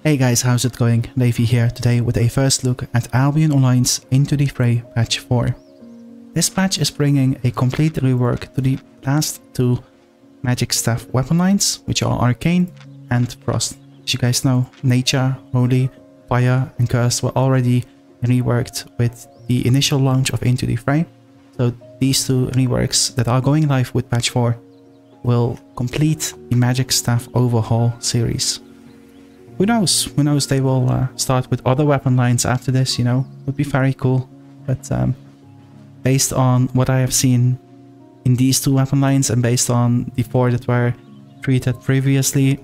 Hey guys, how's it going? Davey here today with a first look at Albion Online's Into the Fray patch 4. This patch is bringing a complete rework to the last two magic staff weapon lines, which are Arcane and Frost. As you guys know, Nature, Holy, Fire and Curse were already reworked with the initial launch of Into the Fray. So these two reworks that are going live with patch 4 will complete the magic staff overhaul series. Who knows they will start with other weapon lines after this, you know, would be very cool. But based on what I have seen in these two weapon lines and based on the 4 that were treated previously,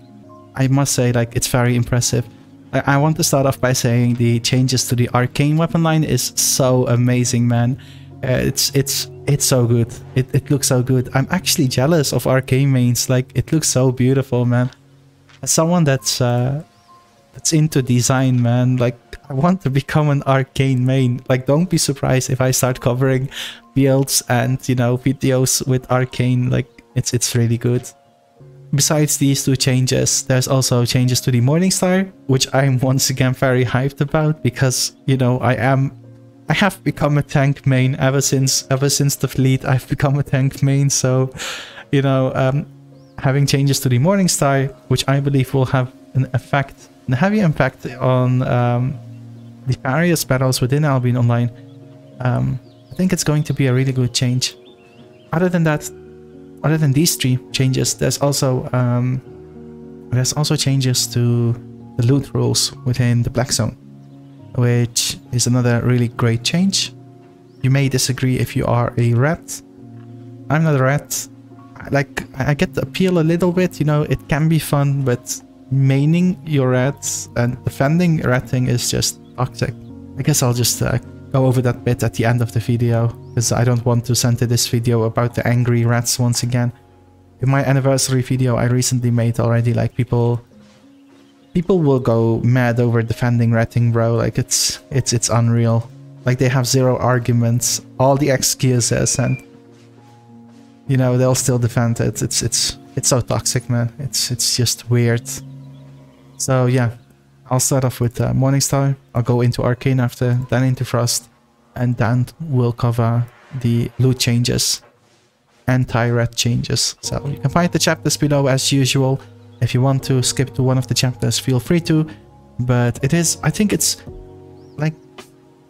I must say, like, it's very impressive. I want to start off by saying the changes to the Arcane weapon line is so amazing, man. It's so good. It looks so good. I'm actually jealous of Arcane mains. Like, it looks so beautiful, man. As someone that's into design, man, like, I want to become an Arcane main. Like, don't be surprised if I start covering builds and, you know, videos with Arcane. Like, it's really good. Besides these two changes, there's also changes to the Morningstar, which I'm once again very hyped about because, you know, I have become a tank main ever since the fleet. I've become a tank main, so, you know, having changes to the Morningstar, which I believe will have a heavy impact on the various battles within Albion Online. I think it's going to be a really good change. Other than that, other than these three changes, there's also changes to the loot rules within the Black Zone, which is another really great change. You may disagree if you are a rat. I'm not a rat. Like, I get the appeal a little bit, you know, it can be fun, but maining your rats and defending ratting is just toxic. I guess I'll just go over that bit at the end of the video, because I don't want to center this video about the angry rats once again. In my anniversary video I recently made already, like, people will go mad over defending ratting, bro. Like, it's unreal. Like, they have zero arguments, all the excuses, and, you know, they'll still defend it. It's so toxic, man. It's just weird. So yeah, I'll start off with Morningstar. I'll go into Arcane after, then into Frost, and then we'll cover the loot changes, anti-rat changes. So you can find the chapters below as usual. If you want to skip to one of the chapters, feel free to. But I think it's like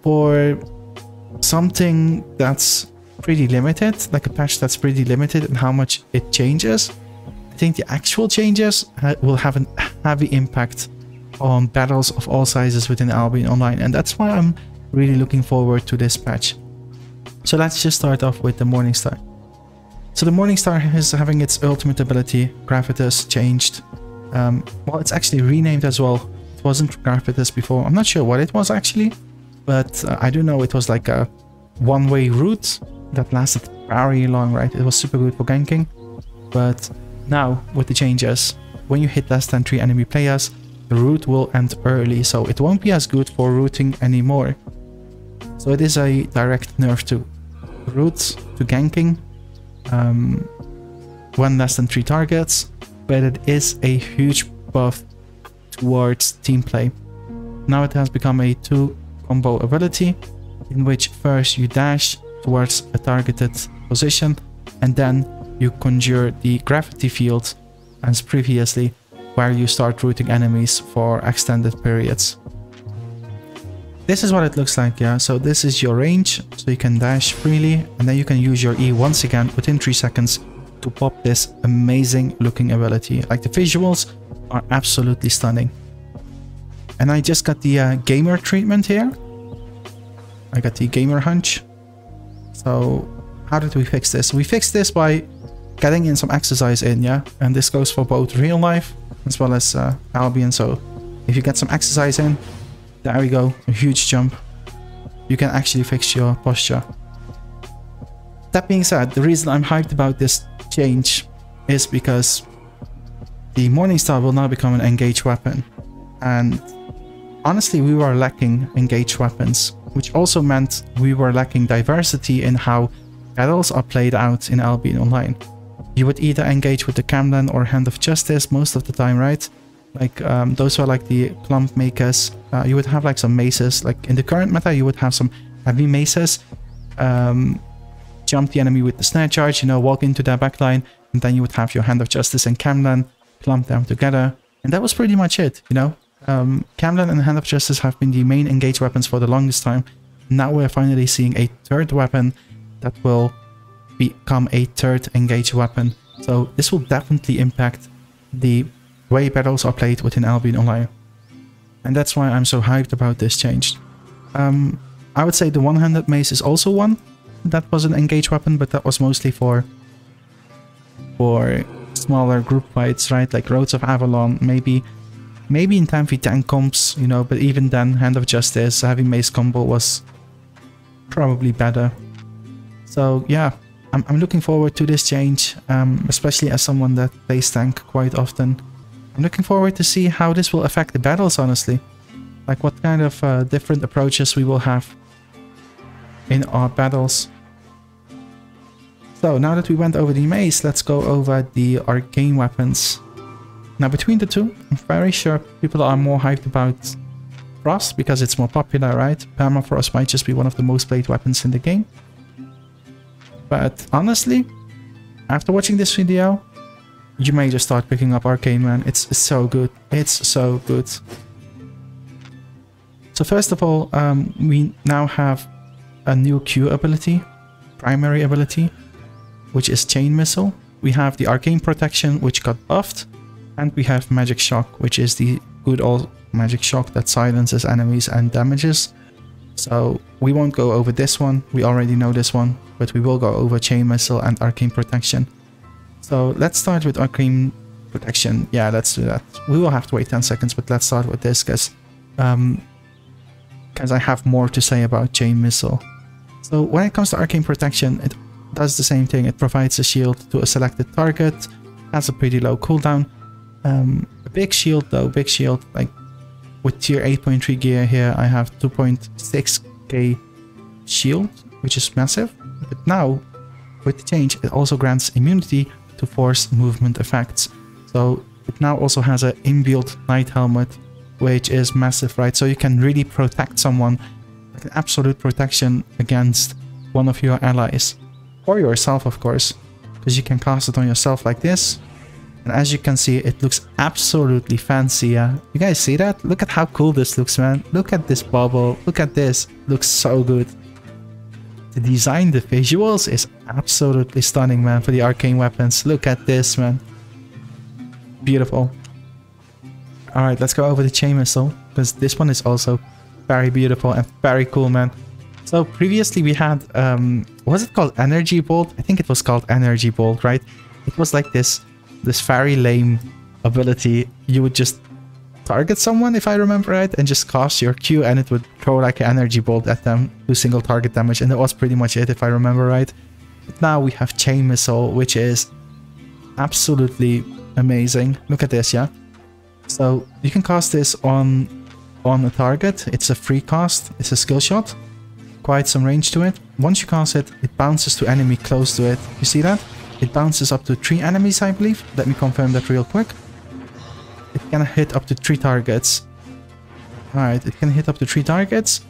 for something that's pretty limited, like a patch that's pretty limited in how much it changes, I think the actual changes will have a heavy impact on battles of all sizes within Albion Online, and that's why I'm really looking forward to this patch. So let's just start off with the Morningstar. So the Morningstar is having its ultimate ability, Gravitas, changed. Well, it's actually renamed as well. It wasn't Gravitas before. I'm not sure what it was actually, but I do know it was like a one-way route that lasted very long, right? It was super good for ganking, but now with the changes, when you hit less than 3 enemy players, the route will end early, so it won't be as good for routing anymore. So it is a direct nerf to routes, to ganking, when less than 3 targets, but it is a huge buff towards team play. Now it has become a 2 combo ability, in which first you dash towards a targeted position and then you conjure the gravity field as previously, where you start routing enemies for extended periods. This is what it looks like, yeah. So this is your range, so you can dash freely, and then you can use your E once again within 3 seconds to pop this amazing looking ability. Like, the visuals are absolutely stunning. And I just got the gamer treatment here. I got the gamer hunch. So how did we fix this? We fixed this by getting in some exercise in, yeah. And this goes for both real life as well as Albion. So if you get some exercise in, there we go, a huge jump. You can actually fix your posture. That being said, the reason I'm hyped about this change is because the Morningstar will now become an engaged weapon. And honestly, we were lacking engaged weapons, which also meant we were lacking diversity in how battles are played out in Albion Online. You would either engage with the Camden or Hand of Justice most of the time, right? Like those are like the plump makers. You would have like some maces. Like in the current meta, you would have some heavy maces. Jump the enemy with the snare charge, you know, walk into their backline, and then you would have your Hand of Justice and Camlan clump them together. And that was pretty much it, you know. Camlan and Hand of Justice have been the main engage weapons for the longest time. Now we're finally seeing a third weapon that will become a third engage weapon. So this will definitely impact the way battles are played within Albion Online. And that's why I'm so hyped about this change. I would say the one-handed mace is also one that was an engage weapon, but that was mostly for smaller group fights, right? Like Roads of Avalon, maybe in 10v10 comps, you know, but even then, Hand of Justice, heavy mace combo was probably better. So yeah, I'm looking forward to this change, especially as someone that plays tank quite often. I'm looking forward to see how this will affect the battles, honestly. Like what kind of different approaches we will have in our battles. So now that we went over the mace, let's go over the arcane weapons. Now between the two, I'm very sure people are more hyped about Frost because it's more popular, right? Permafrost might just be one of the most played weapons in the game. But honestly, after watching this video, you may just start picking up Arcane, man. It's so good. It's so good. So first of all, we now have a new Q ability, primary ability, which is Chain Missile. We have the Arcane Protection, which got buffed. And we have Magic Shock, which is the good old Magic Shock that silences enemies and damages. So we won't go over this one. We already know this one. But we will go over Chain Missile and Arcane Protection. So let's start with Arcane Protection. Yeah, let's do that. We will have to wait 10 seconds, but let's start with this because I have more to say about Chain Missile. So when it comes to Arcane Protection, it does the same thing. It provides a shield to a selected target, has a pretty low cooldown. A big shield though, big shield. Like with tier 8.3 gear here, I have 2.6k shield, which is massive. But now, with the change, it also grants immunity to force movement effects. So it now also has an inbuilt Knight Helmet, which is massive, right? So you can really protect someone, like an absolute protection against one of your allies. Or yourself, of course, because you can cast it on yourself like this. And as you can see, it looks absolutely fancy, yeah? You guys see that? Look at how cool this looks, man. Look at this bubble. Look at this. Looks so good. The design, the visuals is absolutely stunning, man, for the arcane weapons. Look at this, man. Beautiful. Alright, let's go over the Chain Missile, because this one is also very beautiful and very cool, man. So previously we had, was it called Energy Bolt? I think it was called Energy Bolt, right? It was like this very lame ability. You would just target someone, if I remember right, and just cast your Q and it would throw like an Energy Bolt at them, do single target damage, and that was pretty much it, if I remember right. But now we have Chain Missile, which is absolutely amazing. Look at this, yeah? So you can cast this on a target. It's a free cast, it's a skill shot, quite some range to it. Once you cast it, it bounces to enemy close to it. You see that? It bounces up to 3 enemies, I believe. Let me confirm that real quick. It can hit up to 3 targets. Alright, it can hit up to 3 targets.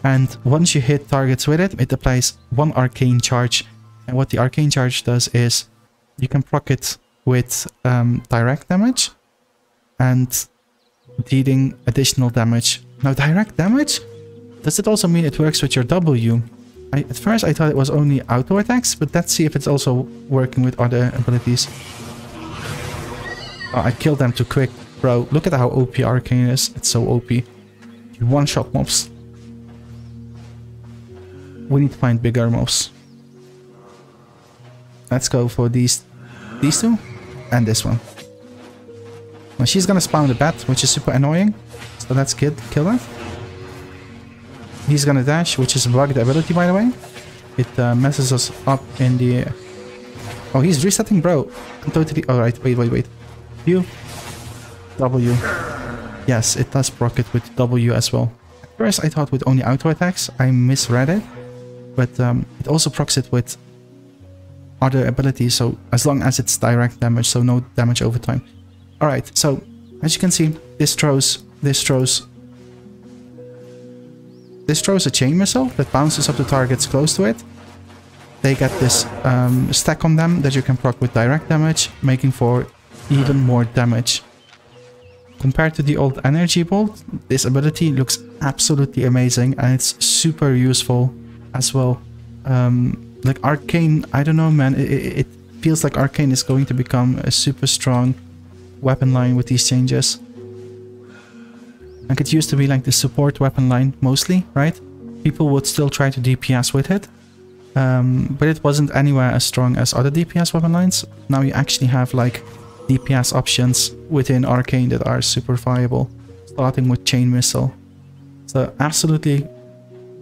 And once you hit targets with it, it applies 1 arcane charge. And what the arcane charge does is you can proc it with direct damage and dealing additional damage. Now, direct damage? Does it also mean it works with your W? At first I thought it was only auto attacks, but let's see if it's also working with other abilities. Oh, I killed them too quick, bro. Look at how OP Arcane is. It's so OP. You one-shot mobs. We need to find bigger mobs. Let's go for these two and this one. Well, she's gonna spawn the bat, which is super annoying. So let's kill her. He's gonna dash, which is a bugged ability, by the way. It messes us up in the... Oh, he's resetting, bro. I'm totally... Alright, wait. Q. W. Yes, it does proc it with W as well. At first, I thought with only auto attacks. I misread it. But it also procs it with other abilities, so as long as it's direct damage, so no damage over time. Alright, so As you can see, this throws a chain missile that bounces up to targets close to it. They get this stack on them that you can proc with direct damage, making for even more damage. Compared to the old energy bolt, this ability looks absolutely amazing, and it's super useful as well. Like Arcane, I don't know, man, it feels like Arcane is going to become a super strong weapon line with these changes. Like it used to be like the support weapon line mostly, right? People would still try to DPS with it, but it wasn't anywhere as strong as other DPS weapon lines. Now you actually have like DPS options within Arcane that are super viable, starting with Chain Missile. So absolutely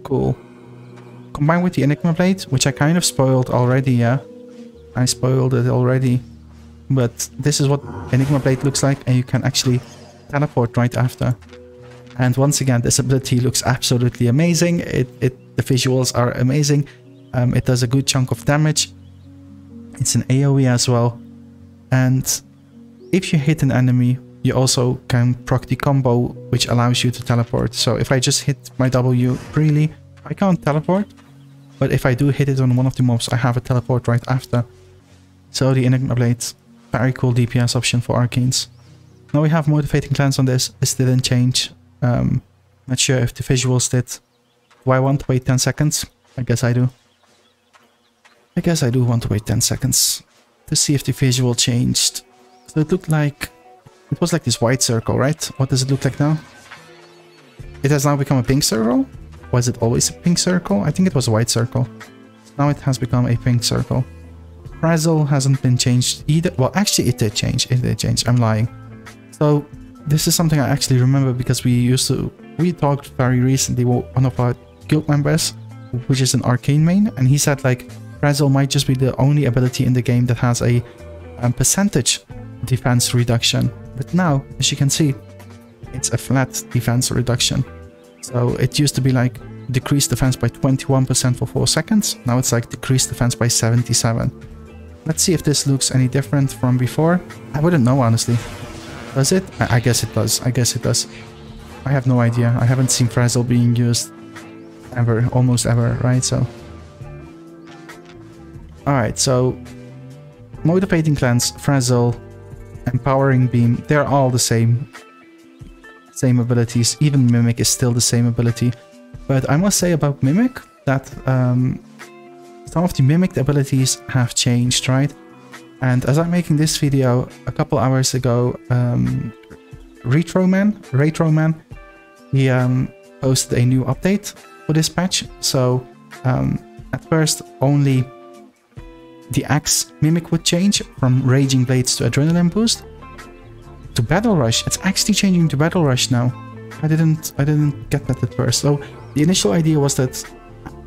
cool. Combined with the Enigma Blade, which I kind of spoiled already, yeah. I spoiled it already. But this is what Enigma Blade looks like, and you can actually teleport right after. And once again, this ability looks absolutely amazing. The visuals are amazing. It does a good chunk of damage. It's an AoE as well. And if you hit an enemy, you also can proc the combo, which allows you to teleport. So if I just hit my W freely, I can't teleport. But if I do hit it on one of the mobs, I have a teleport right after. So the Enigma Blade, very cool DPS option for Arcanes. Now we have Motivating Glance on this. This didn't change. Not sure if the visuals did. Do I want to wait 10 seconds? I guess I do. I guess I do want to wait 10 seconds to see if the visual changed. So it looked like... It was like this white circle, right? What does it look like now? It has now become a pink circle? Was it always a pink circle? I think it was a white circle. Now it has become a pink circle. Frazzle hasn't been changed either. Well, actually it did change. It did change. I'm lying. So this is something I actually remember because we talked very recently with one of our guild members, which is an Arcane main, and he said like Frazzle might just be the only ability in the game that has a percentage defense reduction. But now, as you can see, it's a flat defense reduction. So it used to be like decreased defense by 21% for 4 seconds. Now it's like decreased defense by 77. Let's see if this looks any different from before. I wouldn't know, honestly. Does it? I guess it does. I guess it does. I have no idea. I haven't seen Frazzle being used ever, almost ever, right? So, alright, so Motivating Glance, Frazzle, Empowering Beam, they're all the same abilities. Even Mimic is still the same ability. But I must say about Mimic that some of the Mimicked abilities have changed, right? And as I'm making this video, a couple hours ago, Retroman, he posted a new update for this patch. So at first only the Axe Mimic would change from Raging Blades to Adrenaline Boost to Battle Rush. It's actually changing to Battle Rush now. I didn't get that at first. So the initial idea was that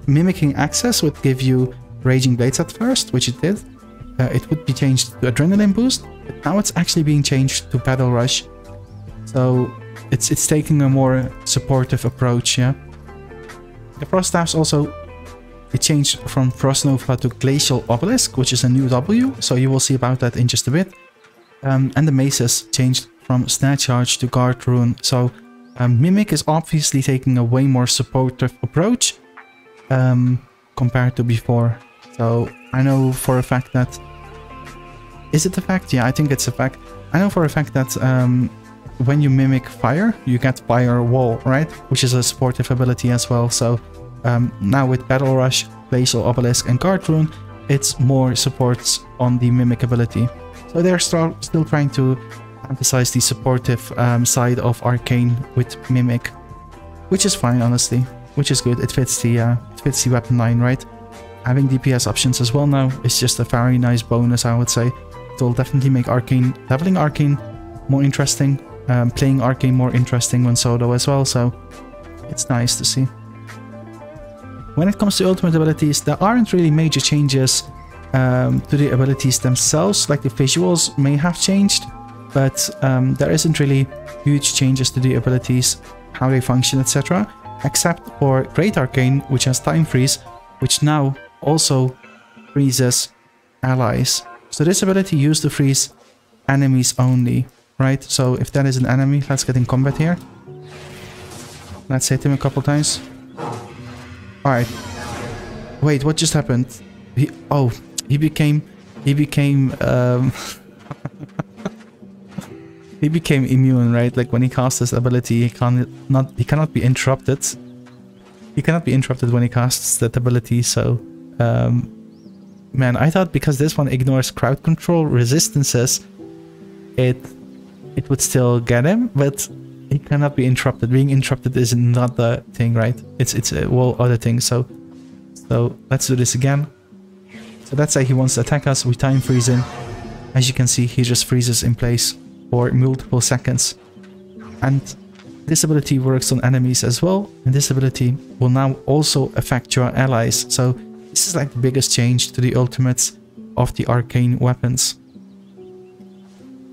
mimicking Axes would give you Raging Blades at first, which it did. It would be changed to Adrenaline Boost, but now it's actually being changed to Battle Rush. So it's taking a more supportive approach, yeah. The Frost Staffs also, it changed from Frost Nova to Glacial Obelisk, which is a new W, so you will see about that in just a bit. And the Maces changed from Snare Charge to Guard Rune, so Mimic is obviously taking a way more supportive approach compared to before. So I know for a fact that... Is it a fact? Yeah, I think it's a fact. I know for a fact that when you mimic fire, you get Fire Wall, right? Which is a supportive ability as well. So now with Battle Rush, Glacial Obelisk and Guard Rune, it's more supports on the mimic ability. So they're still trying to emphasize the supportive side of Arcane with Mimic, which is fine, honestly, which is good. It fits the weapon line, right? Having DPS options as well now is just a very nice bonus, I would say. It will definitely make Arcane, leveling Arcane more interesting, playing Arcane more interesting when solo as well, so it's nice to see. When it comes to ultimate abilities, there aren't really major changes to the abilities themselves. Like the visuals may have changed, but there isn't really huge changes to the abilities, how they function, etc. Except for Great Arcane, which has Time Freeze, which now also freezes allies. So this ability used to freeze enemies only. right? So if that is an enemy, let's get in combat here. Let's hit him a couple times. Alright. Wait, what just happened? He became he became immune, right? Like when he casts his ability, he cannot be interrupted. He cannot be interrupted when he casts that ability, so man, I thought because this one ignores crowd control resistances, it would still get him, but he cannot be interrupted. Being interrupted is not the thing, right? It's a whole other thing. So let's do this again. So let's say he wants to attack us, we time freeze him. As you can see, he just freezes in place for multiple seconds. And this ability works on enemies as well, and this ability will now also affect your allies. So this is like the biggest change to the ultimates of the arcane weapons.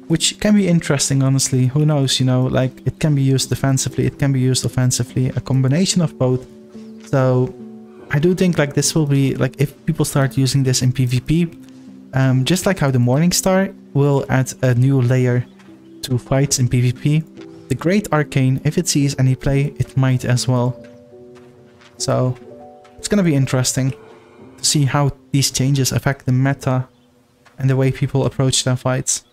Which can be interesting, honestly. Who knows, you know, like it can be used defensively, it can be used offensively, a combination of both. So I do think like this will be, like if people start using this in PvP, just like how the Morningstar will add a new layer to fights in PvP, the Great Arcane, if it sees any play, it might as well. So it's gonna be interesting to see how these changes affect the meta and the way people approach their fights.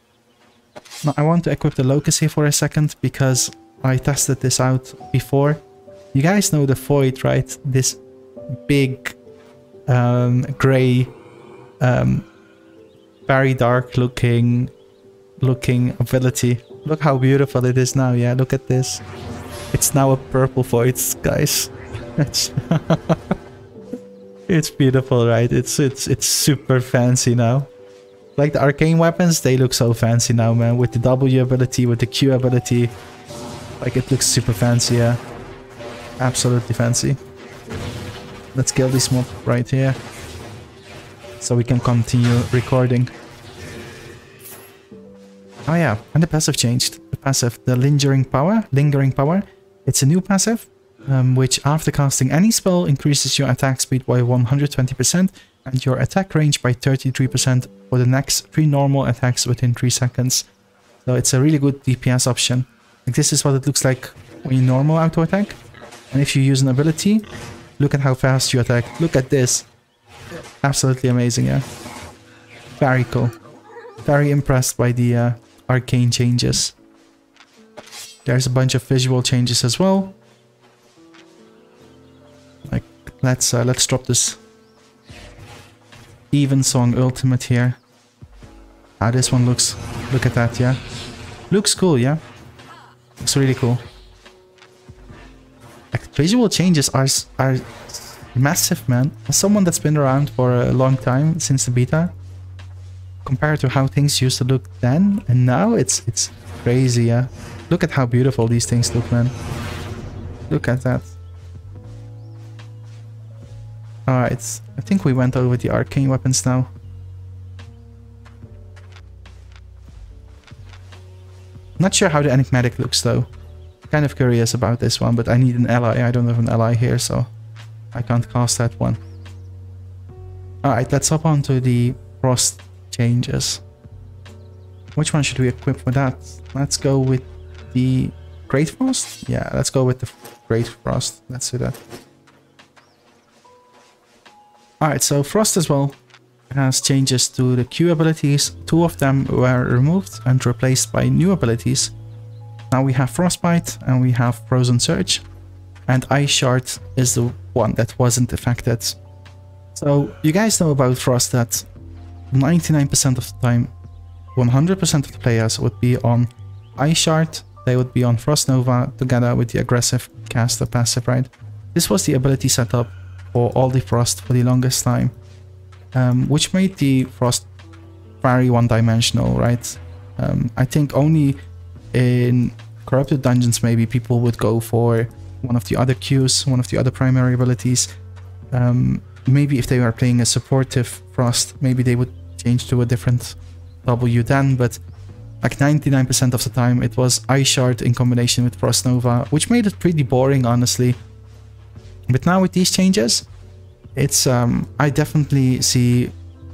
Now I want to equip the Locust here for a second because I tested this out before. You guys know the Void, right? This big grey, very dark looking ability. Look how beautiful it is now. Yeah, look at this. It's now a purple Void, guys. It's beautiful, right? It's super fancy now. Like the arcane weapons, they look so fancy now, man. With the W ability, with the Q ability. Like it looks super fancy, yeah. Absolutely fancy. Let's kill this mob right here. So we can continue recording. Oh yeah, and the passive changed. The passive, the Lingering Power. It's a new passive, which after casting any spell increases your attack speed by 120% and your attack range by 33% for the next 3 normal attacks within 3 seconds. So it's a really good DPS option. Like this is what it looks like when you normal auto attack. And if you use an ability, look at how fast you attack. Look at this. Absolutely amazing, yeah. Very cool. Very impressed by the arcane changes. There's a bunch of visual changes as well. Like let's drop this Evensong ultimate here. How this one looks. Look at that, yeah. Looks cool, yeah. Looks really cool. Like visual changes are massive, man. As someone that's been around for a long time since the beta, compared to how things used to look then and now, it's crazy, yeah. Look at how beautiful these things look, man. Look at that. Alright, I think we went over the arcane weapons now. Not sure how the enigmatic looks though. Kind of curious about this one, but I need an ally. I don't have an ally here, so I can't cast that one. Alright, let's hop on to the Frost changes. Which one should we equip with that? Let's go with the Great Frost? Yeah, let's go with the Great Frost. Let's do that. Alright, so Frost as well has changes to the Q abilities. 2 of them were removed and replaced by new abilities. Now we have Frostbite and we have Frozen Surge. And Ice Shard is the one that wasn't affected. So you guys know about Frost that 99% of the time, 100% of the players would be on Ice Shard. They would be on Frost Nova together with the aggressive caster passive, right? This was the ability setup for all the Frost for the longest time, which made the Frost very one-dimensional, right? I think only in Corrupted Dungeons maybe people would go for one of the other Qs, one of the other primary abilities. Maybe if they were playing a supportive Frost, maybe they would change to a different W then, but like 99% of the time it was Ice Shard in combination with Frost Nova, which made it pretty boring, honestly. But now with these changes, it's I definitely see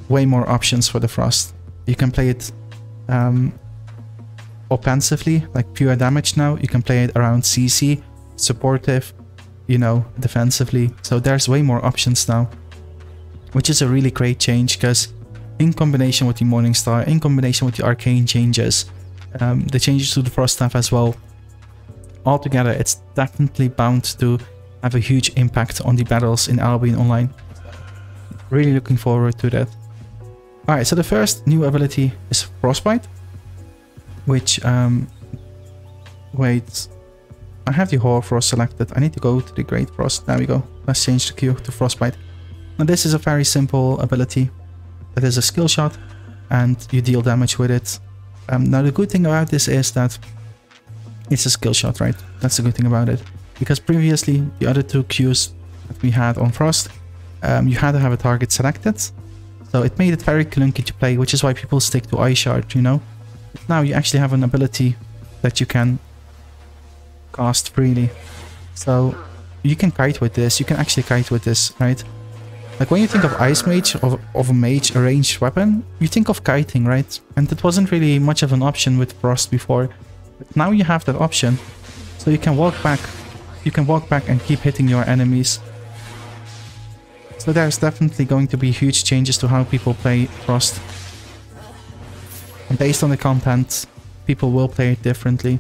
way more options for the Frost. You can play it offensively, like pure damage now. You can play it around CC, supportive, you know, defensively. So there's way more options now, which is a really great change, because in combination with the Morningstar, in combination with the Arcane changes, the changes to the Frost staff as well, altogether it's definitely bound to have a huge impact on the battles in Albion Online. Really looking forward to that. Alright, so the first new ability is Frostbite, which, wait, I have the Hoarfrost selected. I need to go to the Great Frost. There we go. Let's change the queue to Frostbite. Now this is a very simple ability. It is a skill shot and you deal damage with it. Now the good thing about this is that it's a skill shot, right? That's the good thing about it. Because previously, the other two queues that we had on Frost, you had to have a target selected. So it made it very clunky to play, which is why people stick to Eye Shard, you know? But now you actually have an ability that you can cast freely. So you can kite with this, you can actually kite with this, right? Like when you think of Ice Mage, of a mage, a ranged weapon, you think of kiting, right? And that wasn't really much of an option with Frost before. But now you have that option. So you can walk back. You can walk back and keep hitting your enemies. So there's definitely going to be huge changes to how people play Frost. And based on the content, people will play it differently.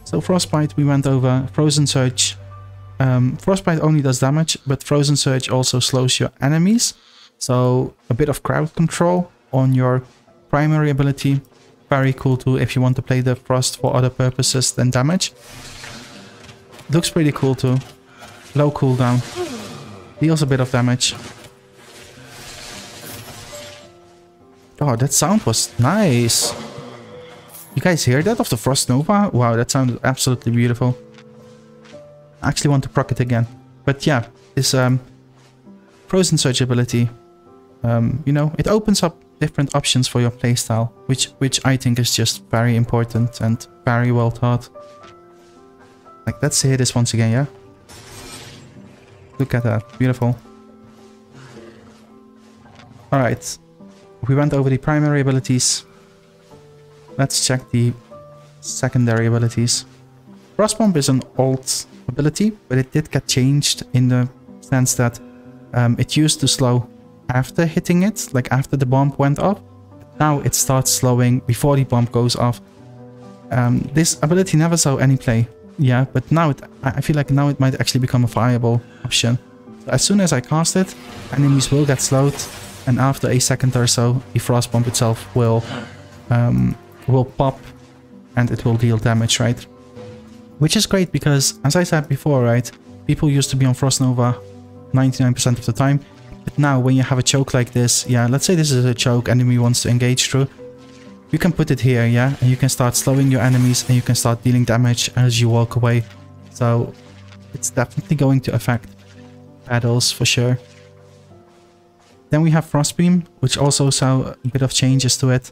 So Frostbite we went over. Frozen Surge. Frostbite only does damage, but Frozen Surge also slows your enemies. So a bit of crowd control on your primary ability. Very cool too if you want to play the Frost for other purposes than damage. Looks pretty cool too. Low cooldown. Deals a bit of damage. Oh, that sound was nice. You guys hear that of the Frost Nova? Wow, that sounded absolutely beautiful. I actually want to proc it again. But yeah, this Frozen Surge ability, you know, it opens up different options for your playstyle, which I think is just very important and very well thought. Like, let's hear this once again, yeah? Look at that, beautiful. Alright, we went over the primary abilities. Let's check the secondary abilities. Frostbomb is an old ability, but it did get changed in the sense that it used to slow after hitting it, like after the bomb went off. Now it starts slowing before the bomb goes off. This ability never saw any play, yeah, but now I feel like now it might actually become a viable option. So as soon as I cast it, enemies will get slowed, and after a second or so, the Frost Bomb itself will pop and it will deal damage, right? Which is great because, as I said before, right, people used to be on Frost Nova 99% of the time. But now when you have a choke like this, yeah, let's say this is a choke enemy wants to engage through, you can put it here, yeah, and you can start slowing your enemies and you can start dealing damage as you walk away. So it's definitely going to affect battles for sure. Then we have Frostbeam, which also saw a bit of changes to it.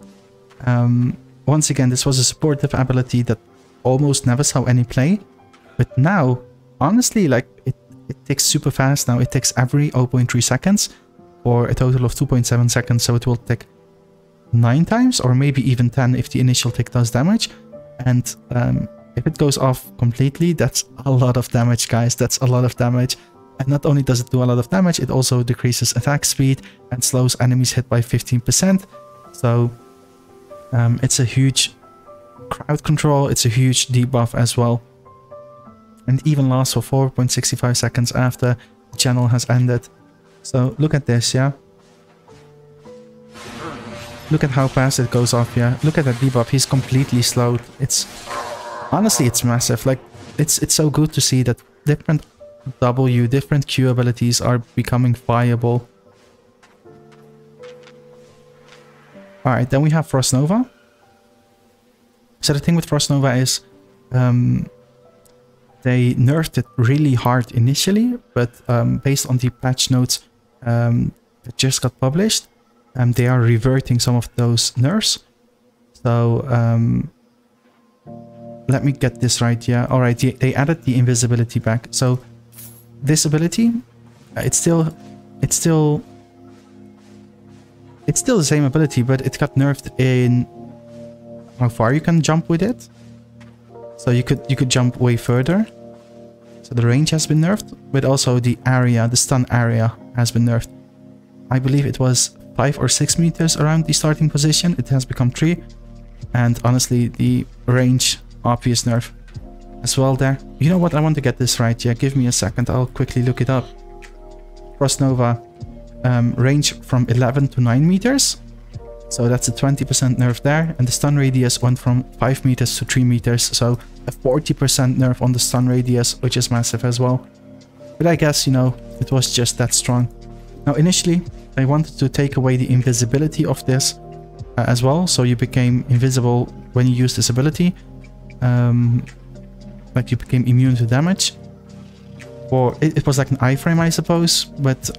Once again, this was a supportive ability that almost never saw any play, but now, honestly, like it ticks super fast now. It ticks every 0.3 seconds for a total of 2.7 seconds, so it will tick 9 times or maybe even 10 if the initial tick does damage. And if it goes off completely, that's a lot of damage, guys. That's a lot of damage. And not only does it do a lot of damage, it also decreases attack speed and slows enemies hit by 15%. So it's a huge crowd control, it's a huge debuff as well. And it even lasts for 4.65 seconds after the channel has ended. So look at this, yeah? Look at how fast it goes off, yeah? Look at that debuff, he's completely slowed. It's... honestly, it's massive. Like, it's so good to see that different different Q abilities are becoming viable. Alright, then we have Frost Nova. So the thing with Frost Nova is they nerfed it really hard initially, but based on the patch notes that just got published, they are reverting some of those nerfs. So let me get this right, yeah. Alright, they added the invisibility back. So this ability, it's still It's still the same ability, but it got nerfed in how far you can jump with it. So you could jump way further. So the range has been nerfed, but also the area, the stun area has been nerfed. I believe it was 5 or 6 meters around the starting position. It has become 3. And honestly, the range, obvious nerf as well there. You know what? I want to get this right. Yeah, give me a second. I'll quickly look it up. Frost Nova range from 11 to 9 meters. So that's a 20% nerf there. And the stun radius went from 5 meters to 3 meters. So a 40% nerf on the stun radius, which is massive as well. But I guess, you know, it was just that strong. Now, initially, I wanted to take away the invisibility of this as well. So you became invisible when you use this ability. Like you became immune to damage. Or it was like an iframe, I suppose. But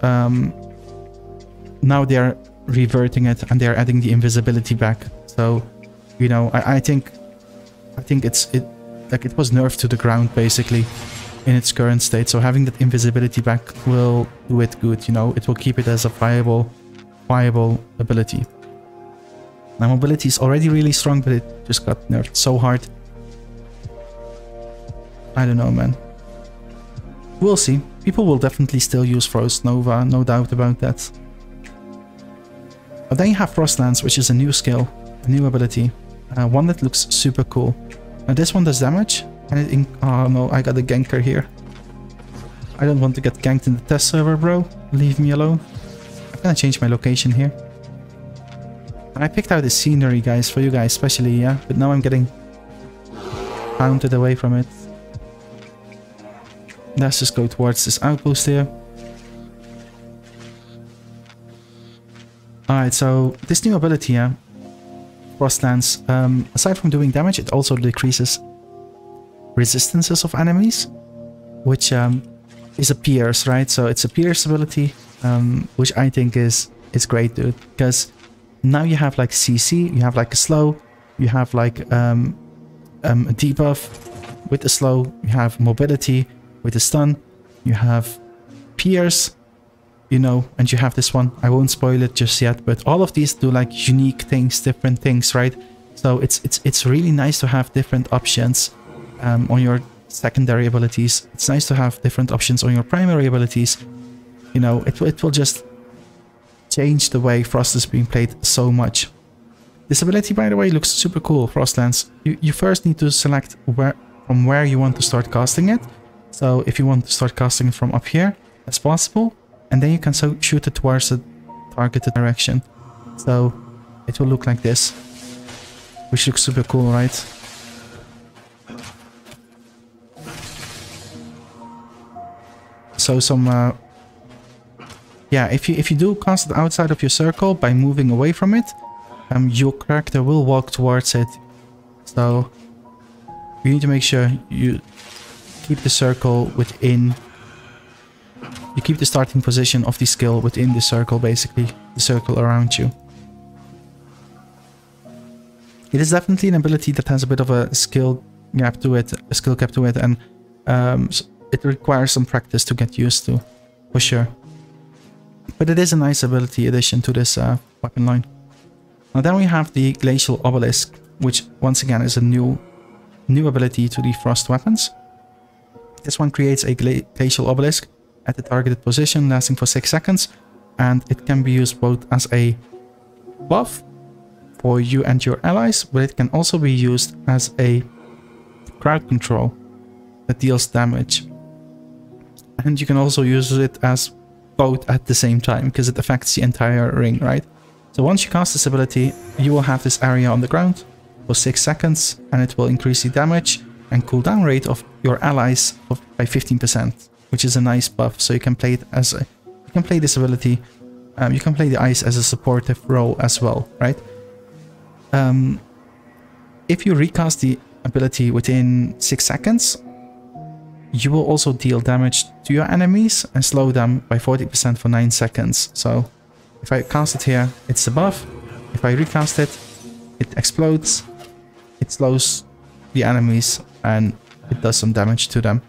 now they're reverting it and they're adding the invisibility back. So, you know, I think it was nerfed to the ground basically in its current state. So having that invisibility back will do it good, you know. It will keep it as a viable ability. Now mobility is already really strong, but it just got nerfed so hard. I don't know, man. We'll see. People will definitely still use Frost Nova, no doubt about that. But then you have Frostlands, which is a new skill, a new ability. One that looks super cool. Now this one does damage. And oh no, I got a ganker here. I don't want to get ganked in the test server, bro. Leave me alone. I'm gonna change my location here. And I picked out the scenery, guys, for you guys especially, yeah. But now I'm getting pounded away from it. Let's just go towards this outpost here. Alright, so this new ability, yeah, Frostlands, aside from doing damage, it also decreases resistances of enemies, which is a pierce, right? So it's a pierce ability, which I think is great, dude, because now you have like CC, you have like a slow, you have like a debuff with the slow, you have mobility with the stun, you have pierce, you know, and you have this one. I won't spoil it just yet, but all of these do like unique things, different things, right? So it's really nice to have different options on your secondary abilities. It's nice to have different options on your primary abilities. You know, it will just change the way Frost is being played so much. This ability, by the way, looks super cool, Frostlands. You first need to select from where you want to start casting it. So if you want to start casting it from up here, that's possible. And then you can shoot it towards the targeted direction. So it will look like this, which looks super cool, right? So yeah, if you do cast it outside of your circle by moving away from it, your character will walk towards it. So you need to make sure you keep the circle within. You keep the starting position of the skill within the circle, basically, the circle around you. It is definitely an ability that has a bit of a skill gap to it, and it requires some practice to get used to, for sure. But it is a nice ability addition to this weapon line. Now then we have the Glacial Obelisk, which once again is a new ability to the Frost weapons. This one creates a Glacial Obelisk at the targeted position, lasting for 6 seconds, and it can be used both as a buff for you and your allies, but it can also be used as a crowd control that deals damage. And you can also use it as both at the same time, because it affects the entire ring, right? So once you cast this ability, you will have this area on the ground for 6 seconds, and it will increase the damage and cooldown rate of your allies by 15%. Which is a nice buff, so you can play it as you can play this ability. You can play the ice as a supportive role as well, right? If you recast the ability within 6 seconds, you will also deal damage to your enemies and slow them by 40% for 9 seconds. So if I cast it here, it's a buff. If I recast it, it explodes, it slows the enemies, and it does some damage to them.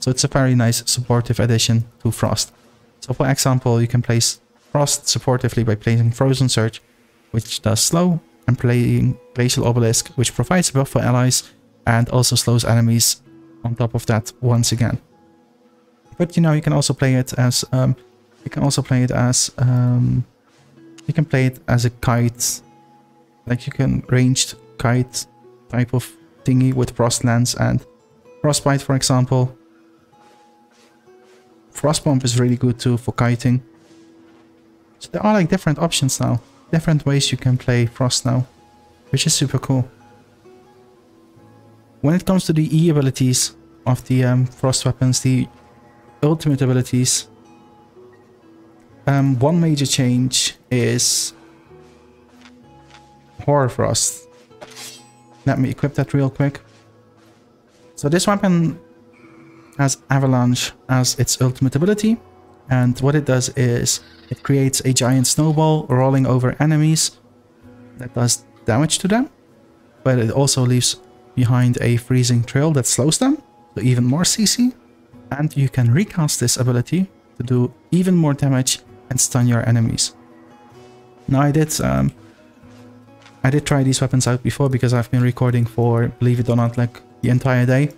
So it's a very nice supportive addition to Frost. So for example, you can place Frost supportively by placing Frozen Surge, which does slow, and playing Glacial Obelisk, which provides a buff for allies and also slows enemies on top of that once again. But you know, you can also play it as you can play it as a kite, like you can ranged kite type of thingy with Frost Lance and Frostbite, for example. Frost Bomb is really good too for kiting. So there are like different options now, different ways you can play Frost now, which is super cool. When it comes to the E abilities of the Frost weapons, the ultimate abilities, one major change is Horror Frost. Let me equip that real quick. So this weapon has Avalanche as its ultimate ability, and what it does is it creates a giant snowball rolling over enemies that does damage to them, but it also leaves behind a freezing trail that slows them, so even more CC, and you can recast this ability to do even more damage and stun your enemies. Now I did try these weapons out before because I've been recording for, believe it or not, like the entire day.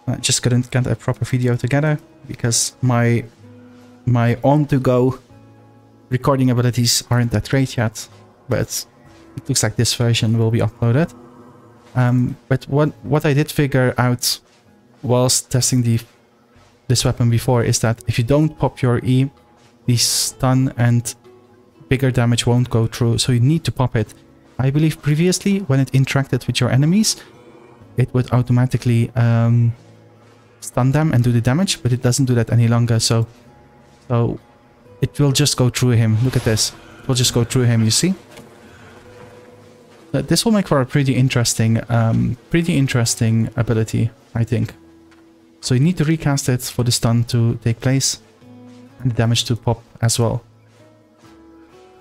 I just couldn't get a proper video together because my on-to-go recording abilities aren't that great yet, but it looks like this version will be uploaded. But what I did figure out whilst testing this weapon before is that if you don't pop your E, the stun and bigger damage won't go through, so you need to pop it. I believe previously, when it interacted with your enemies, it would automatically stun them and do the damage, but it doesn't do that any longer, so it will just go through him. Look at this. It will just go through him, you see? This will make for a pretty interesting ability, I think. So you need to recast it for the stun to take place and the damage to pop as well.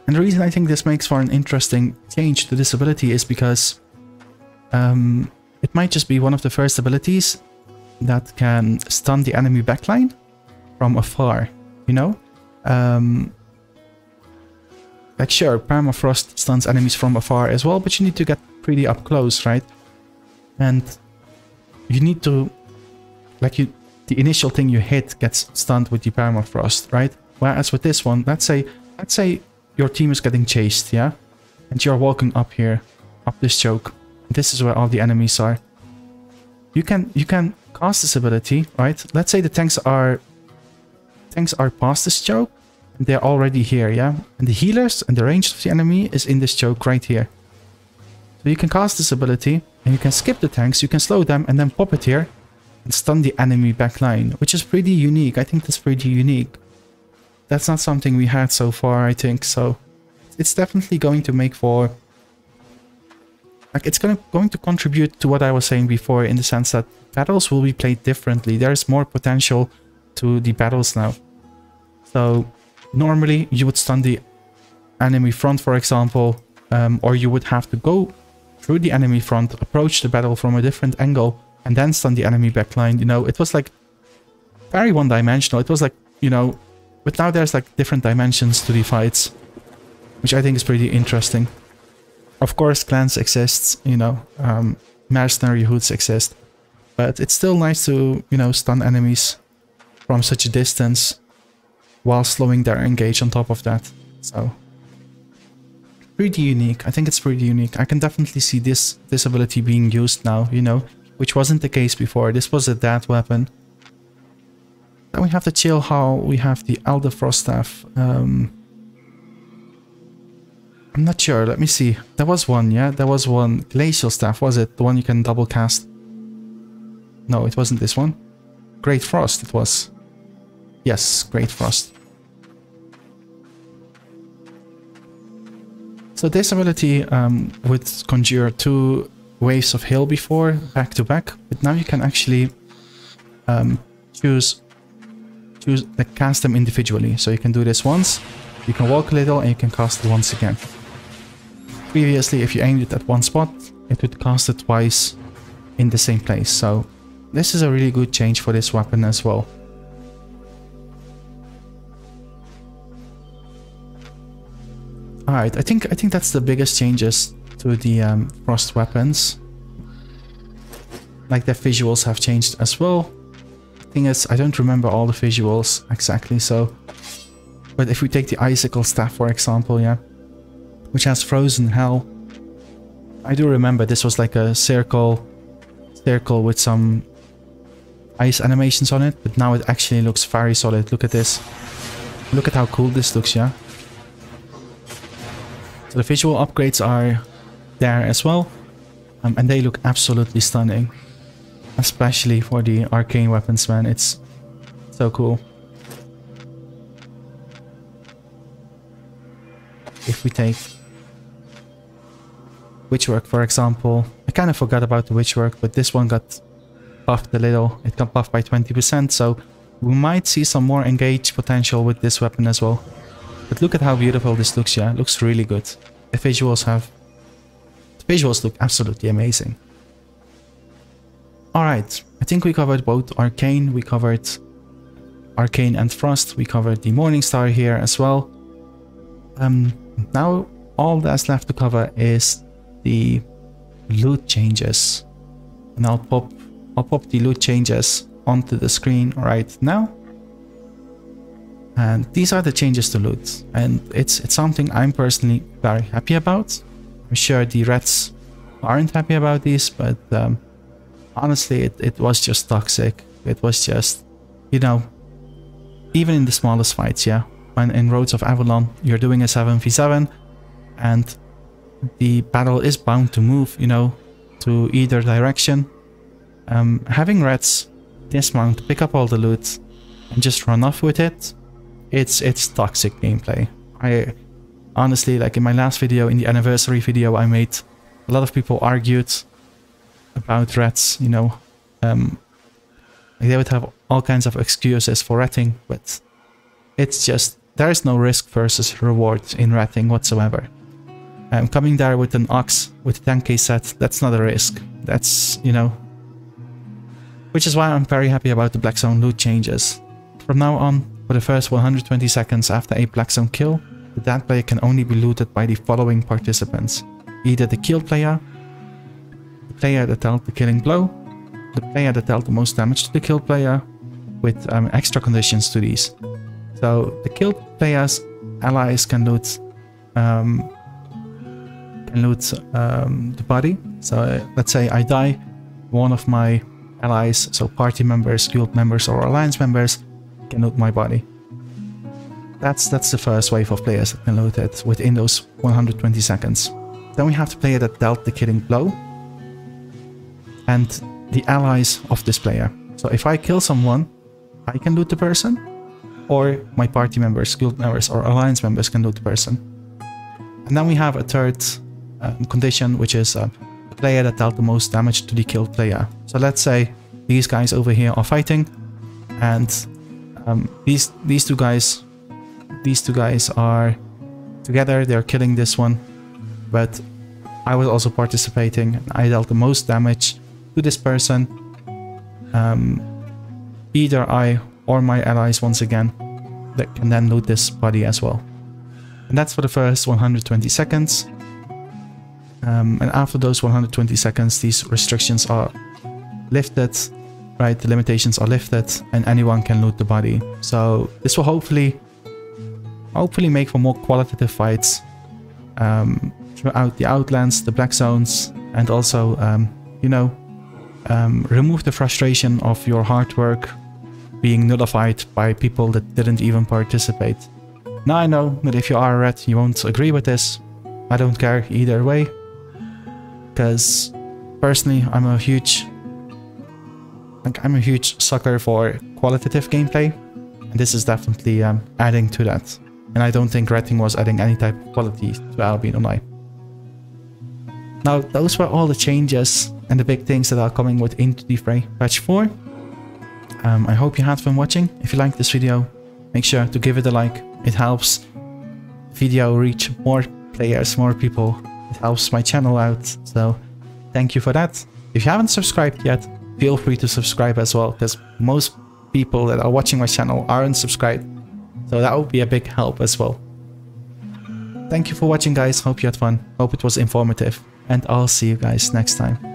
And the reason I think this makes for an interesting change to this ability is because it might just be one of the first abilities that can stun the enemy backline from afar, you know? Like sure, Permafrost stuns enemies from afar as well, but you need to get pretty up close, right? And you need to, like the initial thing you hit gets stunned with the Permafrost, right? Whereas with this one, let's say your team is getting chased, yeah? And you're walking up here, up this choke. This is where all the enemies are. You can cast this ability, right? Let's say the tanks are past this choke, and they're already here, yeah? And the healers and the range of the enemy is in this choke right here. So you can cast this ability, and you can skip the tanks, you can slow them, and then pop it here, and stun the enemy backline, which is pretty unique. I think that's pretty unique. That's not something we had so far, I think, so it's definitely going to make for... like, it's going to contribute to what I was saying before, in the sense that battles will be played differently. There's more potential to the battles now. So normally you would stun the enemy front, for example, or you would have to go through the enemy front, approach the battle from a different angle, and then stun the enemy backline. You know, it was like very one-dimensional. It was like, you know, but now there's like different dimensions to the fights, which I think is pretty interesting. Of course, clans exist, you know, mercenary hoods exist, but it's still nice to, you know, stun enemies from such a distance while slowing their engage on top of that. So pretty unique. I think it's pretty unique. I can definitely see this ability being used now, you know, which wasn't the case before. This was a dead weapon. Then we have the chill how we have the Elder Frost Staff. I'm not sure. Let me see. There was one, yeah? There was one. Glacial Staff, was it? The one you can double cast? No, it wasn't this one. Great Frost, it was. Yes, Great Frost. So this ability would conjure 2 waves of hail before, back to back, but now you can actually cast them individually. So you can do this once, you can walk a little, and you can cast it once again. Previously, if you aimed it at one spot, it would cast it twice in the same place. So this is a really good change for this weapon as well. Alright, I think that's the biggest changes to the Frost weapons. Like, the visuals have changed as well. The thing is, I don't remember all the visuals exactly, so... But if we take the Icicle Staff, for example, yeah, which has Frozen Hell, I do remember this was like a circle with some ice animations on it, but now it actually looks very solid. Look at this. Look at how cool this looks, yeah? So the visual upgrades are there as well, and they look absolutely stunning. Especially for the arcane weapons, man. It's so cool. If we take Witchwork, for example, I kind of forgot about the Witchwork, but this one got buffed a little. It got buffed by 20%, so we might see some more engage potential with this weapon as well. But look at how beautiful this looks, yeah? It looks really good. The visuals look absolutely amazing. Alright, I think we covered both Arcane, we covered Arcane and Frost, we covered the Morningstar here as well. Now all that's left to cover is the loot changes. And I'll pop the loot changes onto the screen right now. And these are the changes to loot, and it's something I'm personally very happy about. I'm sure the Reds aren't happy about these, but honestly it was just toxic. It was just, you know, even in the smallest fights, yeah, when in Roads of Avalon you're doing a 7v7 and the battle is bound to move, you know, to either direction. Having Reds dismount, pick up all the loot and just run off with it, it's toxic gameplay. I honestly, like in my last video, in the anniversary video I made, a lot of people argued about Reds, you know. They would have all kinds of excuses for retting, but it's just, there is no risk versus reward in retting whatsoever. Coming there with an Ox with 10k set, that's not a risk. That's, you know, which is why I'm very happy about the Black Zone loot changes. From now on, for the first 120 seconds after a Black Zone kill, the dead player can only be looted by the following participants: either the killed player, the player that dealt the killing blow, the player that dealt the most damage to the killed player, with extra conditions to these. So the killed player's allies can loot the body. So let's say I die, one of my allies, so party members, guild members or alliance members, can loot my body. That's the first wave of players that can loot it within those 120 seconds. Then we have the player that dealt the killing blow and the allies of this player. So if I kill someone, I can loot the person, or my party members, guild members or alliance members can loot the person. And then we have a third condition, which is the player that dealt the most damage to the killed player. So let's say these guys over here are fighting, and these two guys are together, they're killing this one, but I was also participating. I dealt the most damage to this person. Either I or my allies, once again, that can then loot this body as well. And that's for the first 120 seconds. And after those 120 seconds, these restrictions are lifted, right? The limitations are lifted and anyone can loot the body. So this will hopefully make for more qualitative fights throughout the Outlands, the Black Zones, and also, you know, remove the frustration of your hard work being nullified by people that didn't even participate. Now I know that if you are a red, you won't agree with this. I don't care either way, because personally I'm a huge sucker for qualitative gameplay, and this is definitely adding to that. And I don't think retting was adding any type of quality to Albion Online. Now, those were all the changes and the big things that are coming with Into the Fray patch 4. I hope you had fun watching. If you liked this video, make sure to give it a like. It helps the video reach more players, more people. It helps my channel out, so thank you for that. If you haven't subscribed yet, feel free to subscribe as well, because most people that are watching my channel aren't subscribed, so that would be a big help as well. thank you for watching, guys. Hope you had fun. Hope it was informative. And I'll see you guys next time.